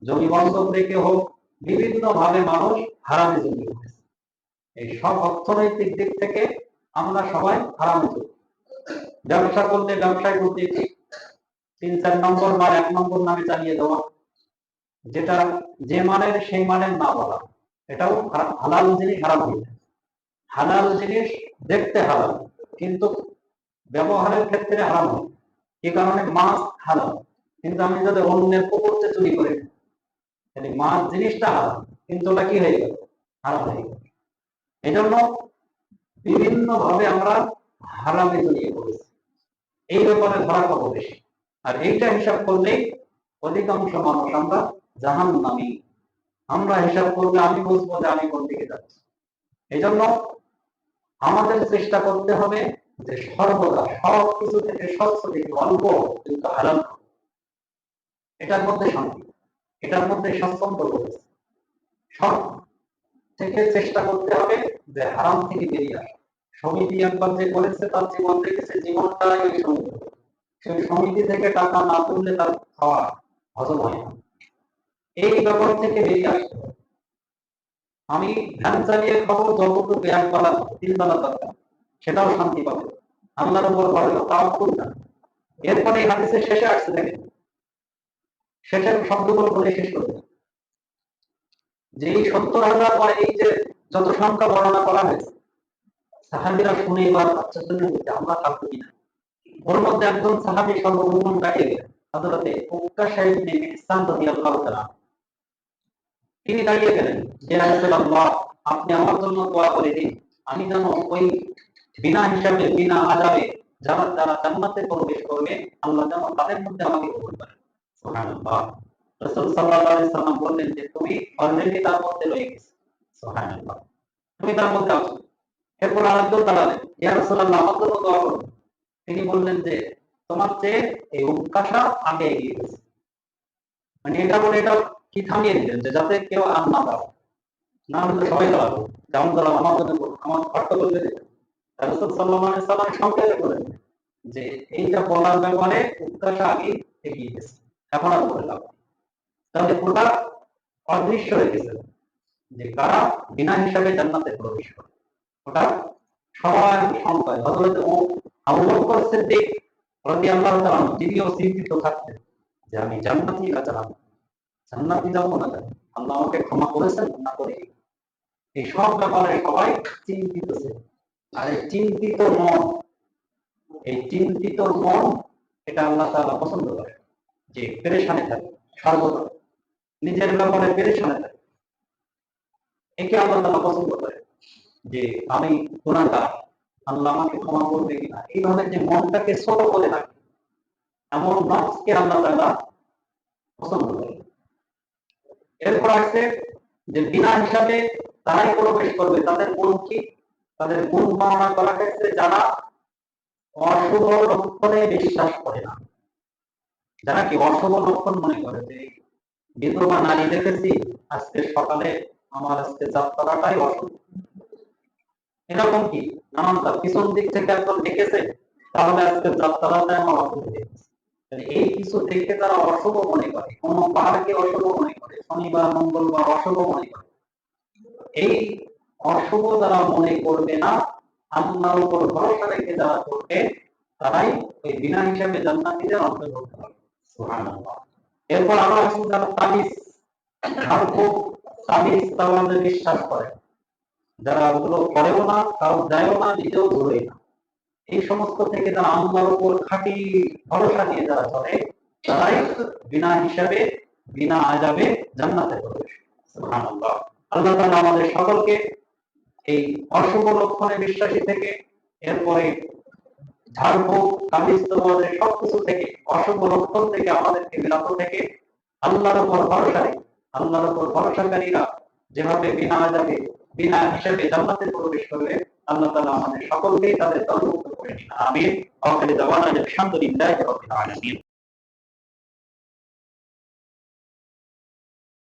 জমি বন্ধক রেখে হোক, বিভিন্ন ভাবে মানুষ হারামে জড়িয়ে পড়েছে। এই সব অর্থনৈতিক দিক থেকে আমরা সবাই হারামে জড়িত। ব্যবসা করলে ব্যবসায় প্রতি 3-4 নম্বর বা 1 নম্বর নামে চালিয়ে দেওয়া, যেটা যে মানের সেই মানের না বলা, এটাও হালাল জিনিস হারাম হয়ে যায়। হালাল জিনিস দেখতে হালাল কিন্তু ব্যবহারের ক্ষেত্রে হারাম হয়। এই কারণে মাছ হালাল, কিন্তু আমি যদি অন্যের পুকুরতে চুরি করে তাহলে মাছ জিনিসটা হালাল কিন্তু ওটা কি হয়ে গেল, হারাম হয়ে গেল। এই জন্য বিভিন্ন ভাবে আমরা হারামে জড়িয়ে পড়েছি, এই ব্যাপারে ধরা খাবো বেশি। আর এইটা হিসাব করলেই অধিকাংশ মানুষ আমরা জাহান্নামী। আমরা হিসাব করলে আমি বুঝবো যে আমি কোন দিকে যাচ্ছি। এই জন্য আমাদের চেষ্টা করতে হবে যে সর্বদা সব কিছু থেকে স্বচ্ছ থেকে অল্প কিন্তু হালাল, এটার মধ্যে শান্তি, এটার মধ্যে স্বাচ্ছন্দ্য রয়েছে। সব থেকে চেষ্টা করতে হবে যে হারাম থেকে বেরিয়ে আসা। সমিতি একবার যে করেছে তার জীবন দেখেছে, জীবনটাই ওই সমিতি, সেই সমিতি থেকে টাকা না তুললে তার খাওয়া হজম হয় না। এই ব্যাপার থেকে বেরিয়ে আসতে হবে। আমি ধ্যান চালিয়ে খাবো যতটুকু 1 বেলা 3 বেলা দরকার, সেটাও শান্তি পাবে, আল্লাহর উপর ভরসা তাওয়াক্কুল না। এরপরে হাদিসের শেষে আসছে, দেখেন শেষের শব্দগুলো বলে শেষ করবে যে এই 70,000 বা এই যে যত সংখ্যা বর্ণনা করা হয়েছে, সাহাবীরা শুনে এবার আশ্চর্য হচ্ছে আমরা থাকবো কিনা। ওর মধ্যে একজন সাহাবী সর্বপ্রথম দাঁড়িয়ে গেলেন, হযরতে উকাশা ইবনে মিহসান রাদিয়াল্লাহু তাআলা। তিনি দাঁড়িয়ে গেলেন যে রাসূলুল্লাহ, আপনি আমার জন্য দোয়া করে দিন, আমি যেন ওই বিনা হিসাবে বিনা আযাবে যারা যারা জান্নাতে প্রবেশ করবে আল্লাহ যেন তাদের মধ্যে আমাকে কবুল করেন। সুবহানাল্লাহ। রাসূল সাল্লাল্লাহু আলাইহি সাল্লাম বললেন যে তুমি অলরেডি তার মধ্যে রয়ে গেছো। সুবহানাল্লাহ, তুমি তার মধ্যে আছো। এরপর আরেকজন দাঁড়ালেন, ইয়া রাসূলুল্লাহ আমার জন্য দোয়া করুন। তিনি বললেন যে তোমার চেয়ে এই উকাশা আগে এগিয়ে গেছে। মানে এটা বলে এটা কি থামিয়ে দিলেন যে যাতে কেউ আর না পারে, না হলে সবাই দাঁড়াবো, যেমন দাঁড়াবো আমার জন্য আমার ঘরটা বলতে রাসূল সাল্লাল্লাহু আলাইহি সাল্লাম সংক্ষেপে বলেন যে এইটা বলার ব্যাপারে উত্তরটা আগে এগিয়ে গেছে, এখন আর বলে লাভ নেই। তাহলে পুরা অদৃশ্য হয়ে গেছে যে কারা বিনা হিসাবে জান্নাতে প্রবেশ করে। ওটা সবার সংখ্যায় হযরত আবু বকর সিদ্দিক রাদিয়াল্লাহু তাআলা তিনিও চিন্তিত থাকতেন যে আমি জান্নাতি না জান্নাতি যাবো না, আল্লাহ আমাকে ক্ষমা করেছেন না করে। এই সব ব্যাপারে সবাই চিন্তিত ছিল। আর এই চিন্তিত মন এটা আল্লাহ তাআলা পছন্দ করে, যে পেরেশানে থাকে সর্বদা, নিজের ব্যাপারে পেরেশানে থাকে, একে আল্লাহ তাআলা পছন্দ করে যে আমি গুনাহগার, আল্লাহ আমাকে ক্ষমা করবে কিনা, এইভাবে যে মনটাকে ছোট করে রাখে এমন নফসকে আল্লাহ তাআলা পছন্দ করে। এরপর আছে যে বিনা হিসাবে তারাই প্রবেশ করবে, তাদের গুণ কি, তাদের গুণ বর্ণনা করা হয়েছে যারা অশুভ লক্ষণে বিশ্বাস করে না। যারা কি অশুভ লক্ষণ মনে করে যে বিধবা নারী দেখেছি আজকে সকালে, আমার আজকে যাত্রাটাই অশুভ, এরকম কি নানান পিছন দিক থেকে একজন দেখেছে তাহলে আজকে যাত্রাটাই আমার অশুভ দেখেছে। এই কিছু দেখে তারা অশুভ মনে করে, কোন পাহাড়কে অশুভ মনে করে, শনিবার মঙ্গলবার অশুভ মনে করে। এই অশুভ যারা মনে করবে না, আল্লাহর উপর ভরসা রেখে যারা করবে, তারাই ওই বিনা হিসাবে জান্নাতীদের অন্তর্ভুক্ত হবে। সুবহানাল্লাহ। এরপর আরো আছে যারা তাবিজ, তাওয়ালে বিশ্বাস করে, যারা ওগুলো করেও না, কারো দেয়ও না, নিজেও ধরে না, এই সমস্ত থেকে যারা আল্লাহর উপর খাঁটি ভরসা নিয়ে যারা চলে, তারাই বিনা হিসাবে বিনা আযাবে জান্নাতে প্রবেশ। সুবহানাল্লাহ। আল্লাহ তাআলা আমাদের সকলকে এই অশুভ লক্ষণে বিশ্বাসী থেকে, এরপরে ঝাড়ফুঁক তাবিজ তাওয়ালে সবকিছু থেকে, অশুভ লক্ষণ থেকে আমাদেরকে বিরত থেকে আল্লাহর উপর ভরসা রেখে, আল্লাহর উপর ভরসাকারীরা যেভাবে বিনা আযাবে বিনা হিসাবে জান্নাতে প্রবেশ করবে, আল্লাহ তাআলা আমাদের সকলকেই তাদের অন্তর্ভুক্ত করে নিন। আমিন। আখির দাওয়ানা আলহামদুলিল্লাহি রাব্বিল আলামিন।